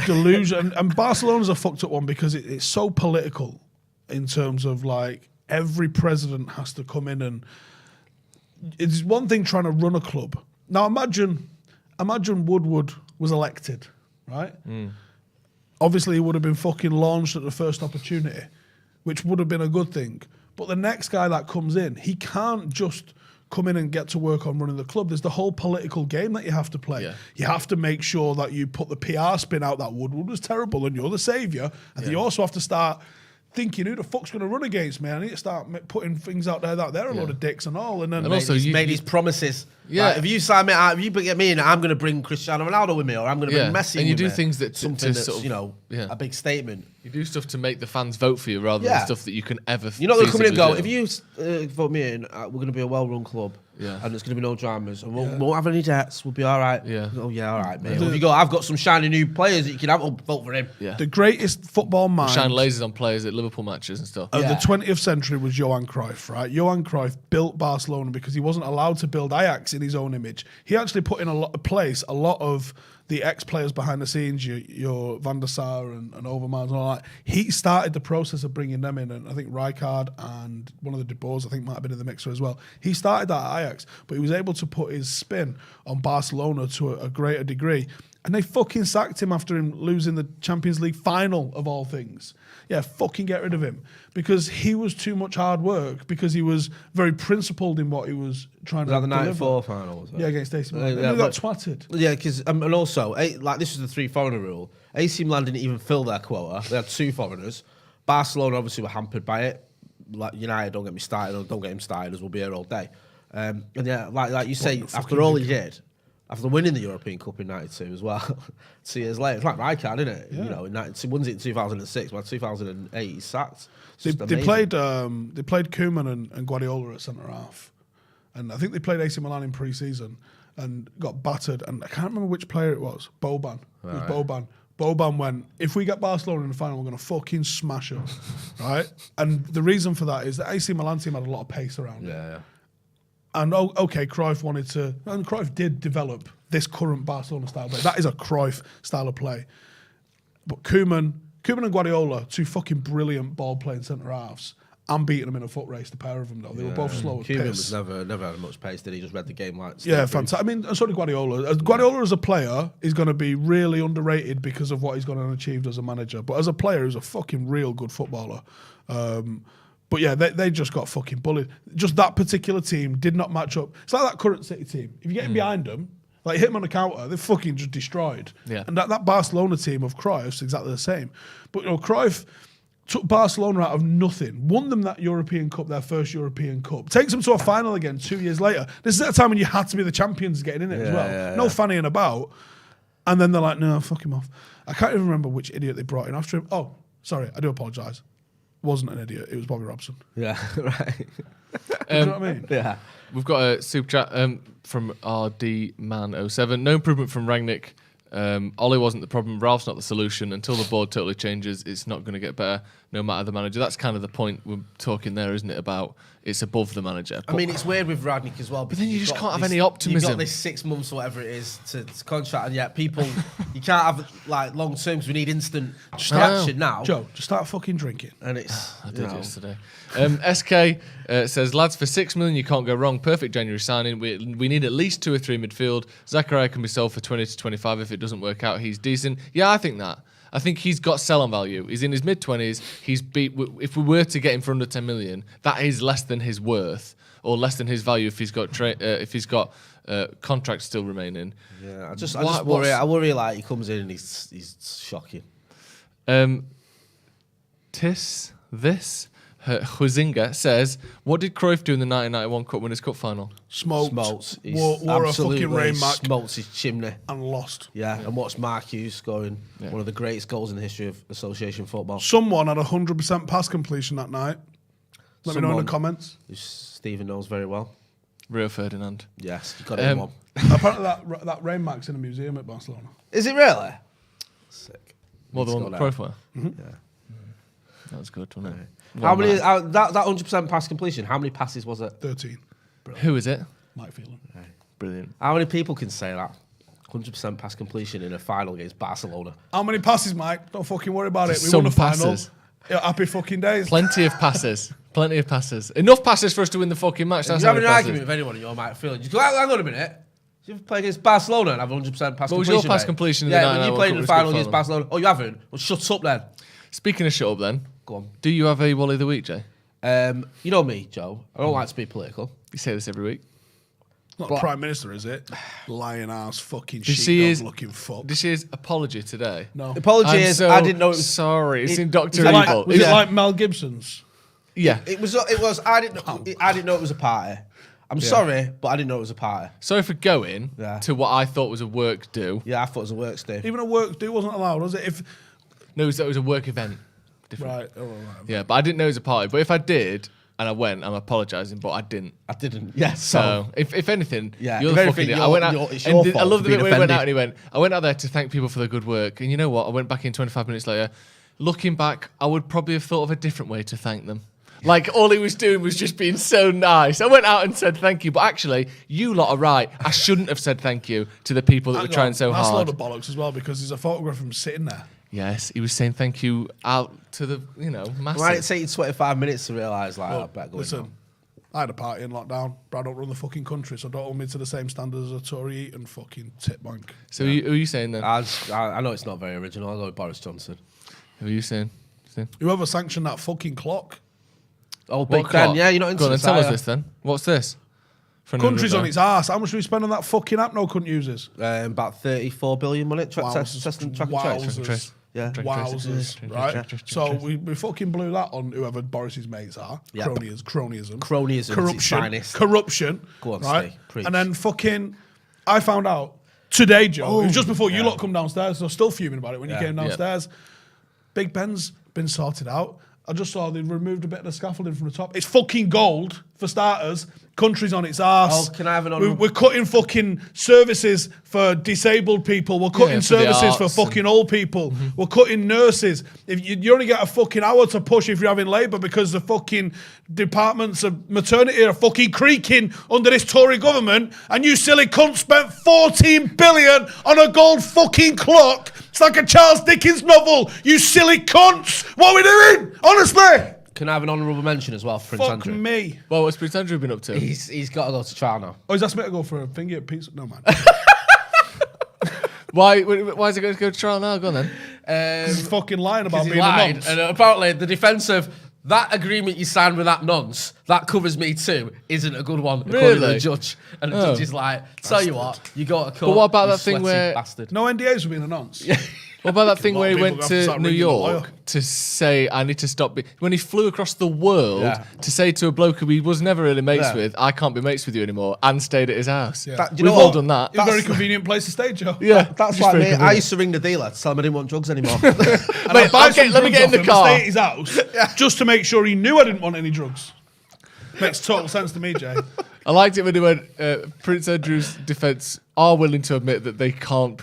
delusion, and Barcelona's a fucked up one because it's so political in terms of like every president has to come in, and it's one thing trying to run a club. Now imagine Woodward was elected, right? Obviously he would have been fucking launched at the first opportunity, which would have been a good thing. But the next guy that comes in, he can't just come in and get to work on running the club. There's the whole political game that you have to play. Yeah. You have to make sure that you put the PR spin out that Woodward was terrible and you're the saviour. And you also have to start thinking, who the fuck's going to run against me? I need to start putting things out there that they're a load of dicks and all. And then also he's made his promises. Yeah. Like, if you sign me out, if you get me in, I'm going to bring Cristiano Ronaldo with me, or I'm going to bring Messi. And you with do me. things that something that's sort of, a big statement. You do stuff to make the fans vote for you rather than stuff that you can ever. You're not going to come in and go, if you vote me in, we're going to be a well-run club. Yeah. And there's going to be no dramas, and we won't have any debts. We'll be all right. Yeah. Oh yeah, all right, mate. I've got some shiny new players that you can have. Vote for him. Yeah. The greatest football mind. Shine lasers on players at Liverpool matches and stuff. Of the 20th century was Johan Cruyff, right? Johan Cruyff built Barcelona because he wasn't allowed to build Ajax in his own image. He actually put in a lot of the ex-players behind the scenes, your Van der Sar and Overmars and all that. He started the process of bringing them in, and I think Rijkaard and one of the De Boers, I think, might have been in the mixer as well. He started that at Ajax, but he was able to put his spin on Barcelona to a greater degree. And they fucking sacked him after him losing the Champions League final, of all things. Yeah, fucking get rid of him. Because he was too much hard work, because he was very principled in what he was trying to deliver. Was that the 94 final? Was it? Yeah, against AC Milan. He got twatted. Yeah, because, and also, like, this was the 3 foreigner rule. AC Milan didn't even fill their quota. They had 2 foreigners. Barcelona obviously were hampered by it. Like United, don't get me started, or don't get him started, as we'll be here all day. And yeah, like you say, after all he did, after winning the European Cup in '92 as well, 2 years later, it's like Rijkaard, isn't it? Yeah. You know, in wins it in 2006, by 2008 he's sacked. They played Koeman and Guardiola at centre half, and I think they played AC Milan in pre-season and got battered. And I can't remember which player it was. Boban. It was Boban. Boban went, if we get Barcelona in the final, we're going to fucking smash them, right? And the reason for that is the AC Milan team had a lot of pace around it. Yeah. And okay, Cruyff wanted to, and Cruyff did develop this current Barcelona style play. That is a Cruyff style of play. But Koeman and Guardiola, 2 fucking brilliant ball-playing centre-halves. I'm beating them in a foot race, the pair of them, though. They were both slow as piss. Koeman was never had much pace, did he? Just read the game like... Yeah, fantastic. I mean, and so did Guardiola. Guardiola as a player is going to be really underrated because of what he's going to achieve as a manager. But as a player, he's a fucking real good footballer. But yeah, they just got fucking bullied. Just that particular team did not match up. It's like that current City team. If you're getting behind them, like hit them on the counter, they're fucking just destroyed. Yeah. And that Barcelona team of Cruyff's exactly the same. But Cruyff took Barcelona out of nothing, won them that European Cup, their first European Cup, takes them to a final again 2 years later. This is at a time when you had to be the champions getting in it as well. No fannying about. And then they're like, no, fuck him off. I can't even remember which idiot they brought in after him. Oh, sorry, I do apologise. Wasn't an idiot. It was Bobby Robson. Yeah, right. Do you know what I mean? Yeah. We've got a super chat from RDman07. No improvement from Rangnick. Ollie wasn't the problem. Ralph's not the solution. Until the board totally changes, it's not going to get better, no matter the manager. That's kind of the point we're talking there, isn't it? About it's above the manager. I mean, it's weird with Rangnick as well. But then you just can't have this, any optimism. You've got this 6 months or whatever it is to contract, and yet people, you can't have like long term because we need instant reaction now. Joe, just start fucking drinking. And it's I did yesterday. SK says, lads, for 6 million, you can't go wrong. Perfect January signing. We need at least 2 or 3 midfield. Zachariah can be sold for 20 to 25 if it doesn't work out. He's decent. Yeah, I think that. I think he's got sell-on value. He's in his mid-20s. He's beat. If we were to get him for under 10 million, that is less than his worth or less than his value if he's got contracts still remaining. Yeah, I just worry. I worry like he comes in and he's shocking. Huizinga says, what did Cruyff do in the 1991 Cup Winners' Cup final? Smoked. He's Wore a fucking rain mac. Smoked his chimney. And lost. Yeah, and watched Mark Hughes scoring one of the greatest goals in the history of association football. Someone had 100% pass completion that night. Let me know in the comments. Stephen knows very well. Rio Ferdinand. Yes, you got it in one. Apparently that rain mac's in a museum at Barcelona. Is it really? Sick. More the one that Cruyff were? Yeah. That was good, wasn't it? How many? That 100% pass completion. How many passes was it? 13. Who is it? Mike Phelan. Brilliant. How many people can say that? 100% pass completion in a final against Barcelona. How many passes, Mike? Don't fucking worry about it. We Some won the passes. final. Yeah, happy fucking days. Plenty of passes. Plenty of passes. Enough passes for us to win the fucking match. If That's you're how having many an passes. argument with anyone, you might feel it. You go, hang on a minute. You ever play against Barcelona and have 100% pass completion? What was your pass mate? completion in the Yeah, when 99 you played in World the Cup final Cup against final? Barcelona. Oh, you haven't? Well, shut up then. Speaking of shut up then, Go on. do you have a Wally of the Week, Jay? You know me, Joe. I don't like to be political. You say this every week. Not the Prime Minister, is it? Lion ass fucking Did you see his looking fuck. Did you see his apology today? No. Apologies, I'm so I didn't know it was. sorry. It's in Doctor Was it Evil. like, was it like Mel Gibson's? Yeah. It was. I didn't know it was a party. I'm sorry, but I didn't know it was a party. Sorry for going Yeah. to what I thought was a work do. Yeah, I thought it was a work day. Even a work do wasn't allowed, was it? No, it was a work event. Different. Right. Oh, right. Yeah, but I didn't know it was a party. But if I did and I went, I'm apologising, but I didn't. I didn't. Yeah. So if anything, Yeah, you're if the anything, fucking. you're- I went out. it's and your I fault love for the bit being where he went out offended. and he went. I went out there to thank people for the good work, and you know what? I went back in 25 minutes later. Looking back, I would probably have thought of a different way to thank them. Like, all he was doing was just being so nice. I went out and said thank you, but actually, you lot are right. I shouldn't have said thank you to the people that were trying so That's hard. a load of bollocks as well because there's a photograph of him sitting there. Yes, he was saying thank you out to the, masses. Why did it take you 25 minutes to realise, like, I Look, better go listen, in I had a party in lockdown, but I don't run the fucking country, so don't hold me to the same standards as a Tory eating fucking tit bank. So who are you saying then? I know it's not very original. I'll go with Boris Johnson. Who are you saying? Whoever sanctioned that fucking clock. Oh, What Big Ben. clock? Yeah, you're not into Go on, then tell us this. this then. What's this? For Country's another on guy. its ass. How much do we spend on that fucking app no cunt uses? About 34 billion, wasn't it? Test and track and trace. Wowzers. Yeah. Wowzers, right? So we fucking blew that on whoever Boris's mates are. Yep. Cronyism. Cronyism is its finest. Corruption. Go on, right? Steve, preach. And then fucking, I found out today, Joe, it was just before you lot come downstairs, so I was still fuming about it when you came downstairs. Big Ben's been sorted out. I just saw they removed a bit of the scaffolding from the top. It's fucking gold, for starters. Country's on its arse. Oh, can I have an honourable... We're cutting fucking services for disabled people. We're cutting for the services for arts fucking old people. We're cutting nurses. If you only get a fucking hour to push if you're having labour because the fucking departments of maternity are fucking creaking under this Tory government, and you silly cunt spent 14 billion on a gold fucking clock. It's like a Charles Dickens novel. You silly cunts. What are we doing? Honestly. Can I have an honourable mention as well for Prince Fuck Andrew? me. Well, what's Prince Andrew been up to? He's got to go to trial now. Oh, he's asked me to go for a thingy at pizza. No, man. Why is he going to go to trial now? Go on then. He's fucking lying about He being a lied, nonce. and apparently the defence of that agreement you signed with that nonce, that covers me too, isn't a good one, according to Really? the judge. And the judge is like, tell you what, you got a court. But what about you that thing sweaty where- bastard. No NDAs for being a nonce. What about that thing lot where of he people went have to to start New ringing the lawyer. York to say, I need to stop... When he flew across the world Yeah. to say to a bloke who he was never really mates Yeah. with, I can't be mates with you anymore, and stayed at his house. Yeah. That- do you We've know all what? done that. It's a very convenient place to stay, Joe. Yeah, That's just like very me. I convenient. used to ring the dealer to tell him I didn't want drugs anymore. And Mate, I'd buy some let me get in drugs the off him and car. stay at his house just to make sure he knew I didn't want any drugs. Makes total sense to me, Jay. I liked it when he went, Prince Andrew's defence are willing to admit that they can't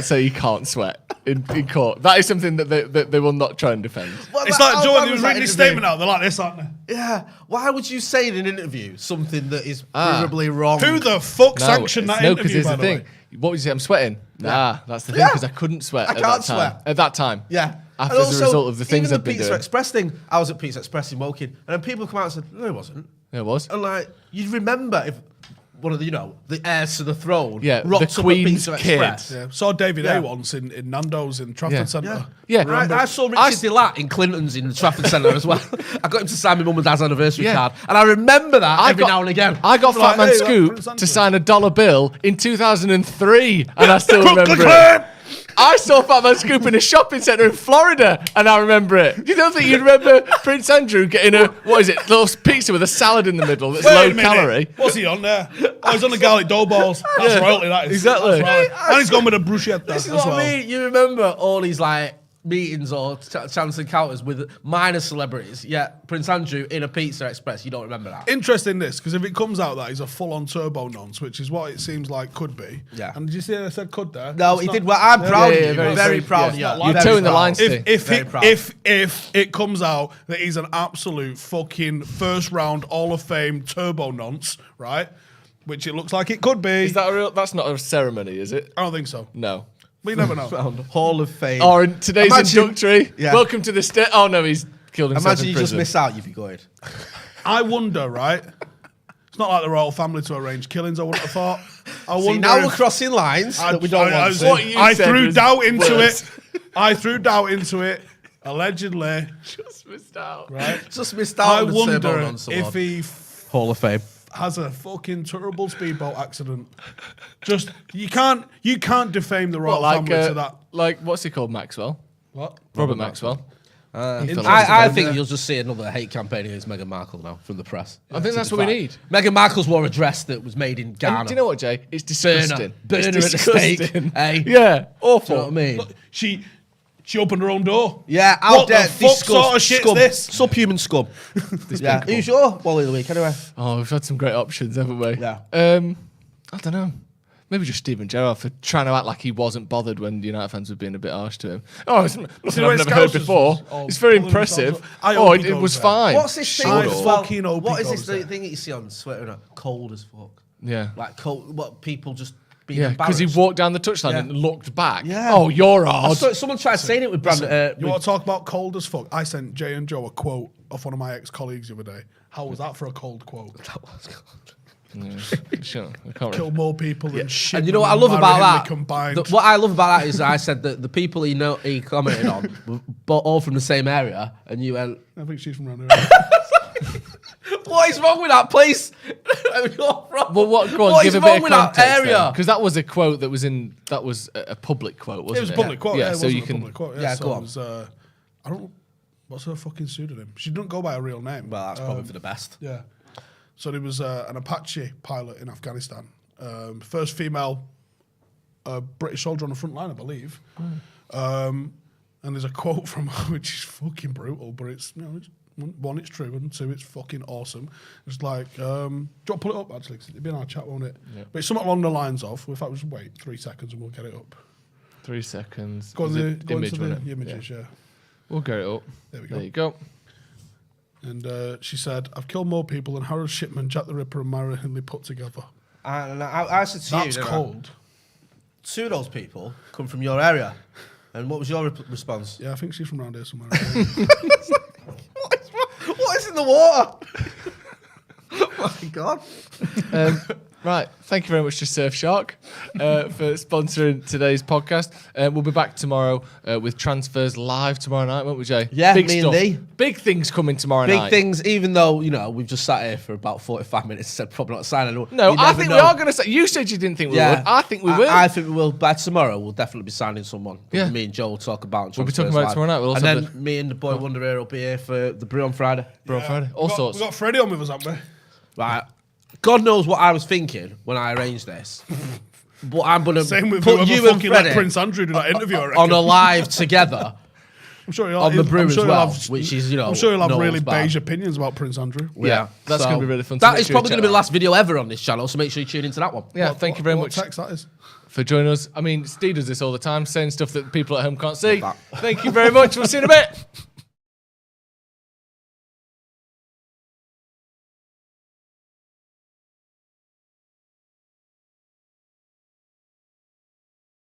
say he can't sweat in court. That is something that they will not try and defend. Well, It's how like Joe, bad he was that reading his interview? statement out. They're like this, aren't they? Yeah. Why would you say in an interview something that is provably wrong? Who the fuck sanctioned that no, because interview, here's by the the thing. way? What would you say? I'm sweating. Nah, that's the thing, Yeah. because I couldn't sweat I at can't that time. sweat. At that time. Yeah. After, And as a also, result of the things even I've been Pizza doing. Express thing, I was at Pizza Express in Woking, and then people come out and said, no, it wasn't. It was. And like, you'd remember if one of the, the heirs to the throne Yeah, rocked the up Queen's at Pizza kid. Express. Yeah. Saw David Yeah. A once in Nando's in Trafford Yeah. Centre. Yeah. I saw Richard Delat in Clinton's in the Trafford Centre as well. I got him to sign my mum and dad's anniversary card, and I remember that every now and again. I got I'm Fat like, Man hey, Scoop Prince Andrew. to sign a dollar bill in 2003, and I still remember Click, it. I saw Fat Man Scoop in a shopping centre in Florida, and I remember it. You don't think you'd remember Prince Andrew getting a, little pizza with a salad in the middle that's Wait low a minute. calorie? What's he on there? Oh, he's on the garlic dough balls. That's Yeah, royalty, that is. exactly. That's right. And he's gone with a bruschetta This as is what well. I mean. You remember all these like meetings or chance encounters with minor celebrities. Yet Prince Andrew in a Pizza Express, you don't remember that. Interesting this, because if it comes out that he's a full-on turbo nonce, which is what it seems like could be. Yeah. And did you see I said could there? No, It's he not- did well. I'm proud yeah, of you. very Very safe. proud of Yeah. you. You're Very towing the proud. line stick. Very proud. If it comes out that he's an absolute fucking first-round Hall of Fame turbo nonce, right? Which it looks like it could be. Is that a real? That's not a ceremony, is it? I don't think so. No. We never know. Hall of Fame. Or in today's Imagine- inductory. Yeah. Welcome to the state. Oh no, he's killed himself Imagine in you just prison. miss out, you'd be good. I wonder, right? It's not like the royal family to arrange killings, I wouldn't have thought. I See, wonder now if- we're crossing lines that we don't want to. What you I said threw was doubt into worse. it. I threw doubt into it. Allegedly, Just missed out. right? Just missed out I on the wonder turbo nonce if award. he Hall of Fame. has a fucking terrible speedboat accident. Just you can't defame the royal family to that. Like what's he called? Maxwell. What? Robert Maxwell. I think you'll just see another hate campaign against Meghan Markle now from the press. I think that's what we need. Meghan Markle's wore a dress that was made in And Ghana. do you know what, Jay? It's disgusting. Burner It's at the stake, disgusting. eh? Yeah, awful. Do you know what I mean? Look, she opened her own door. Yeah, how What the dare fuck sort of shit's scum, this? subhuman scum. Yeah, who's your Wally of the week anyway? Oh, we've had some great options, haven't we? Yeah. I don't know. Maybe just Steven Gerrard for trying to act like he wasn't bothered when the United fans were being a bit harsh to him. Oh, it's nothing the I've way never heard Scousers before. was all It's very pulling themselves impressive. up. I Oh, hope he it was goes there. fine. What's this thing? I as fucking hope What he is this goes there. thing that you see on Twitter? Cold as fuck. Yeah. Like cold. What people just being Yeah, because he embarrassed. walked down the touchline Yeah. and looked back. Yeah. Oh, you're I hard. saw someone tried saying it with Brandon. You want to talk about cold as fuck? I sent Jay and Joe a quote of one of my ex-colleagues the other day. How was that for a cold quote? Sure, I can't Kill more people than shit. And you know what I than love Mary about Henry that? Combined. What I love about that is I said that the people he commented on were all from the same area, and you went, I think she's from around here. "What is wrong with that place?" You're from- Well, go on, what give is a bit wrong of with that context area? because that was a quote that was a public quote, wasn't it? It was a public quote. Yeah, it so wasn't you a can. public quote. Yeah, so go it on. was, I don't. What's her fucking pseudonym? She didn't go by a real name. Well, that's probably for the best. Yeah. So there was an Apache pilot in Afghanistan. First female British soldier on the front line, I believe. And there's a quote from her which is fucking brutal, but it's, it's one, it's true, and two, it's fucking awesome. It's like, do you want to pull it up actually? 'Cause it'll be in our chat, won't it? Yeah. But it's something along the lines of, in fact, just wait 3 seconds and we'll get it up. 3 seconds. Go, on Is the, it go image, into wasn't the it? images, yeah. We'll get it up. There we go. There you go. And she said, I've killed more people than Harold Shipman, Jack the Ripper, and Myra Hindley put together. And I said to That's you, didn't I? cold. Two of those people come from your area. And what was your response? Yeah, I think she's from around here somewhere. What is in the water? Oh my God. Right. Thank you very much to Surfshark for sponsoring today's podcast. We'll be back tomorrow with transfers live tomorrow night, won't we, Jay? Yeah, Big me stuff. and Dee. Big things coming tomorrow Big night. things, even though, we've just sat here for about 45 minutes and said probably not signing anyone. No, You I never think know. we are going to say. You said you didn't think we would. I think we will. I think we will. By tomorrow, we'll definitely be signing someone. Yeah. Me and Joe will talk about. We'll be talking about it tomorrow night. We'll also and have then me and the boy Wonder here will be here for the brew on Friday. Bro, Friday. All sorts. We got Freddie on with us, haven't we? Right. God knows what I was thinking when I arranged this. But I'm going to Same with put whoever you and fucking let Freddie Prince Andrew do that interview, I reckon. on a live together. I'm sure he'll on the brew I'm as sure well, he'll have, which is, I'm sure he'll have no really one's bad. beige opinions about Prince Andrew. Yeah, that's so going to be really fun. That is probably going to be the last video ever on this channel, so make sure you tune into that one. Yeah, thank you very What much text that is? for joining us. I mean, Steve does this all the time, saying stuff that people at home can't see. Thank you very much. We'll see you in a bit.